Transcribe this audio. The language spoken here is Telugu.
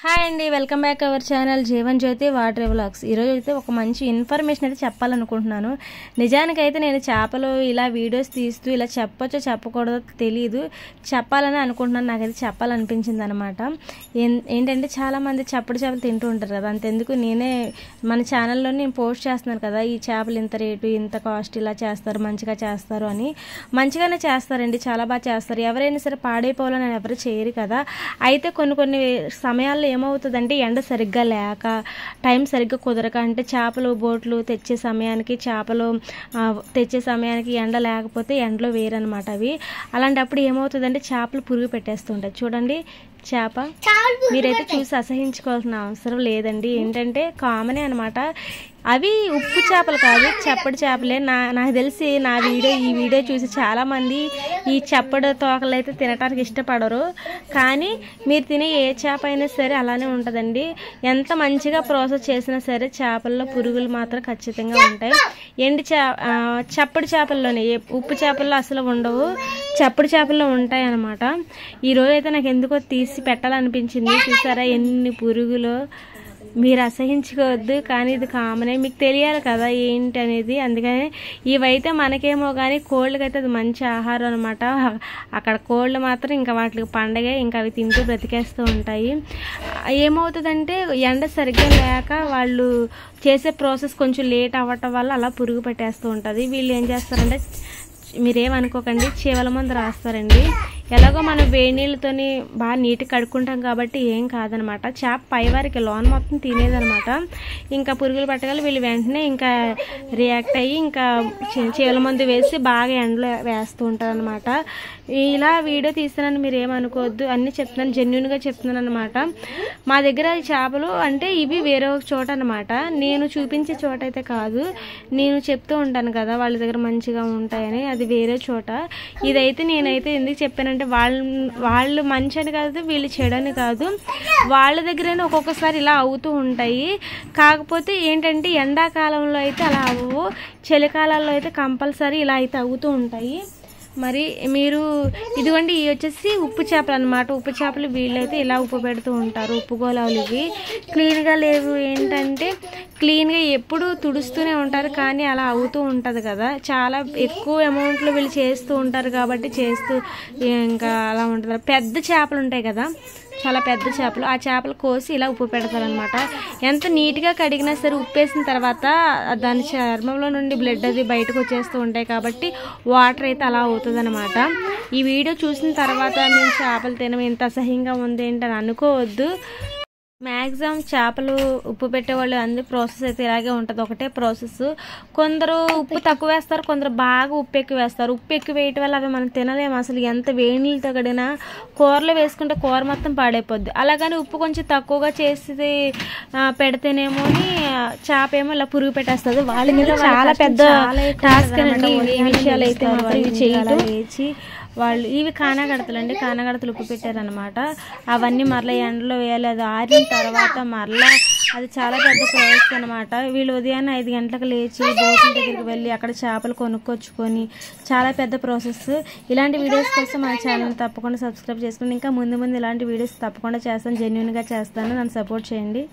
హాయ్ అండి, welcome back our channel Jeevan Jyothi water vlogs. ఈరోజు అయితే ఒక మంచి ఇన్ఫర్మేషన్ అయితే చెప్పాలనుకుంటున్నాను. నిజానికైతే నేను చేపలు ఇలా వీడియోస్ తీస్తూ ఇలా చెప్పొచ్చో చెప్పకూడదో తెలియదు, చెప్పాలని అనుకుంటున్నాను. నాకైతే చెప్పాలనిపించింది అనమాట. ఏంటంటే చాలామంది చప్పుడు చేపలు తింటూ ఉంటారు కదా, అంతెందుకు నేనే మన ఛానల్లో నేను పోస్ట్ చేస్తున్నాను కదా, ఈ చేపలు ఇంత రేటు ఇంత కాస్ట్ ఇలా చేస్తారు, మంచిగా చేస్తారు అని. మంచిగానే చేస్తారండి, చాలా బాగా చేస్తారు. ఎవరైనా సరే పాడైపోవాలని ఎవరు చేయరు కదా. అయితే కొన్ని సమయాల్లో ఏమవుతుందంటే ఎండ సరిగ్గా లేక, టైం సరిగ్గా కుదరక, అంటే చేపలు బోట్లు తెచ్చే సమయానికి ఎండ లేకపోతే ఎండలో వేరనమాట అవి. అలాంటప్పుడు ఏమవుతుందంటే చేపలు పురుగు పెట్టేస్తుంటాయి. చూడండి, చేప మీరైతే చూసి అసహించుకోవాల్సిన అవసరం లేదండి. ఏంటంటే కామనే అనమాట. అవి ఉప్పు చేపలు కాదు, చప్పడి చేపలే. నాకు తెలిసి ఈ వీడియో చూసి చాలామంది ఈ చప్పడి తోకలు అయితే తినడానికి ఇష్టపడరు. కానీ మీరు తినే ఏ చేప అయినా సరే అలానే ఉంటుందండి. ఎంత మంచిగా ప్రాసెస్ చేసినా సరే చేపల్లో పురుగులు మాత్రం ఖచ్చితంగా ఉంటాయి. చప్పడి చేపల్లోనే, ఉప్పు చేపల్లో అసలు ఉండవు, చప్పడి చేపల్లో ఉంటాయి అన్నమాట. ఈరోజు అయితే నాకు ఎందుకో తీసి పెట్టాలనిపించింది. చూసారా ఎన్ని పురుగులు. మీరు అసహించుకోవద్దు, కానీ ఇది కామనే, మీకు తెలియాలి కదా ఏంటి అనేది. అందుకని ఇవైతే మనకేమో కానీ కోళ్ళకైతే అది మంచి ఆహారం అనమాట. అక్కడ కోళ్ళు మాత్రం ఇంకా వాటికి పండగే, ఇంకా అవి తింటూ బ్రతికేస్తూ ఉంటాయి. ఏమవుతుందంటే ఎండ సరిగ్గా లేక వాళ్ళు చేసే ప్రాసెస్ కొంచెం లేట్ అవ్వటం వల్ల అలా పురుగు పెట్టేస్తూ ఉంటుంది. వీళ్ళు ఏం చేస్తారంటే, మీరేమనుకోకండి, చీవల మందు రాస్తారండి. ఎలాగో మనం వేడి నీళ్ళతోని బాగా నీట్గా కడుక్కుంటాం కాబట్టి ఏం కాదనమాట. చేప పైవారికి లోన్ మొత్తం తినేదనమాట. ఇంకా పురుగులు పట్టగల వీళ్ళు వెంటనే ఇంకా రియాక్ట్ అయ్యి ఇంకా చీవల మందు వేసి బాగా ఎండలో వేస్తూ ఉంటారు అనమాట. ఇలా వీడియో తీస్తున్నాను, మీరు ఏమనుకోవద్దు, అన్నీ చెప్తున్నాను, జెన్యున్గా చెప్తున్నాను అనమాట. మా దగ్గర చేపలు అంటే ఇవి వేరే ఒక చోట అనమాట, నేను చూపించే చోట అయితే కాదు. నేను చెప్తూ ఉంటాను కదా వాళ్ళ దగ్గర మంచిగా ఉంటాయని, అది వేరే చోట. ఇదైతే నేనైతే ఎందుకు చెప్పానంటే, వాళ్ళు మంచి అని కాదు, వీళ్ళు చెడని కాదు, వాళ్ళ దగ్గరైనా ఒక్కొక్కసారి ఇలా అవుతూ ఉంటాయి. కాకపోతే ఏంటంటే ఎండాకాలంలో అయితే అలా అవ్వవు, చలికాలంలో అయితే కంపల్సరీ ఇలా అయితే అవుతూ ఉంటాయి. మరి మీరు ఇదిగోండి, ఇవి వచ్చేసి ఉప్పు చేపలు అనమాట. ఉప్పు చేపలు వీళ్ళైతే ఇలా ఉప్పు పెడుతూ ఉంటారు. ఉప్పు గోళాలు ఇవి క్లీన్గా లేవు. ఏంటంటే క్లీన్గా ఎప్పుడు తుడుస్తూనే ఉంటారు, కానీ అలా అవుతూ ఉంటుంది కదా. చాలా ఎక్కువ అమౌంట్లో వీళ్ళు చేస్తూ ఉంటారు కాబట్టి ఇంకా అలా ఉంటుంది. పెద్ద చేపలు ఉంటాయి కదా, చాలా పెద్ద చేపలు, ఆ చేపలు కోసి ఇలా ఉప్పు పెడతారనమాట. ఎంత నీట్గా కడిగినా సరే ఉప్పేసిన తర్వాత దాని చర్మంలో నుండి బ్లడ్ అది బయటకు వచ్చేస్తూ ఉంటాయి కాబట్టి వాటర్ అయితే అలా అవుతుంది అనమాట. ఈ వీడియో చూసిన తర్వాత మేము చేపలు తినము, ఇంత అసహ్యంగా ఉంది ఏంటని అనుకోవద్దు. మ్యాక్సిమం చేపలు ఉప్పు పెట్టేవాళ్ళు అందరి ప్రాసెస్ అయితే ఇలాగే ఉంటుంది, ఒకటే ప్రాసెస్. కొందరు ఉప్పు తక్కువ వేస్తారు, కొందరు బాగా ఉప్పు ఎక్కువ వేస్తారు. ఉప్పు ఎక్కువ వేయటం వల్ల అవి మనం తినలేము అసలు. ఎంత వేడి నీళ్ళతో కడిగినా కూరలో వేసుకుంటే కూర మొత్తం పాడైపోద్ది. అలాగని ఉప్పు కొంచెం తక్కువగా చేసి పెడితేనేమో చేప ఏమో ఇలా పురుగు పెట్టేస్తుంది. వాళ్ళ మీద చాలా పెద్ద టాస్క్ అండి ఈ విషయాలు అయితే మాత్రం ఇవి చేయడం. వాళ్ళు ఇవి కానాగడతలు అండి, కానాగడతలు ఉప్పు పెట్టారనమాట. అవన్నీ మరలా ఎండలో వేయాలి, అది ఆరిన తర్వాత మరలా అది చాలా పెద్ద ప్రాసెస్ అనమాట. వీళ్ళు ఉదయాన్నే 5 గంటలకు లేచి బోట్ల దగ్గరికి వెళ్ళి అక్కడ చేపలు కొనుక్కొచ్చుకొని చాలా పెద్ద ప్రాసెస్. ఇలాంటి వీడియోస్ కోసం మన ఛానల్ తప్పకుండా సబ్స్క్రైబ్ చేసుకుని ఇంకా ముందు ఇలాంటి వీడియోస్ తప్పకుండా చేస్తాను, జెన్యున్గా చేస్తాను, నన్ను సపోర్ట్ చేయండి.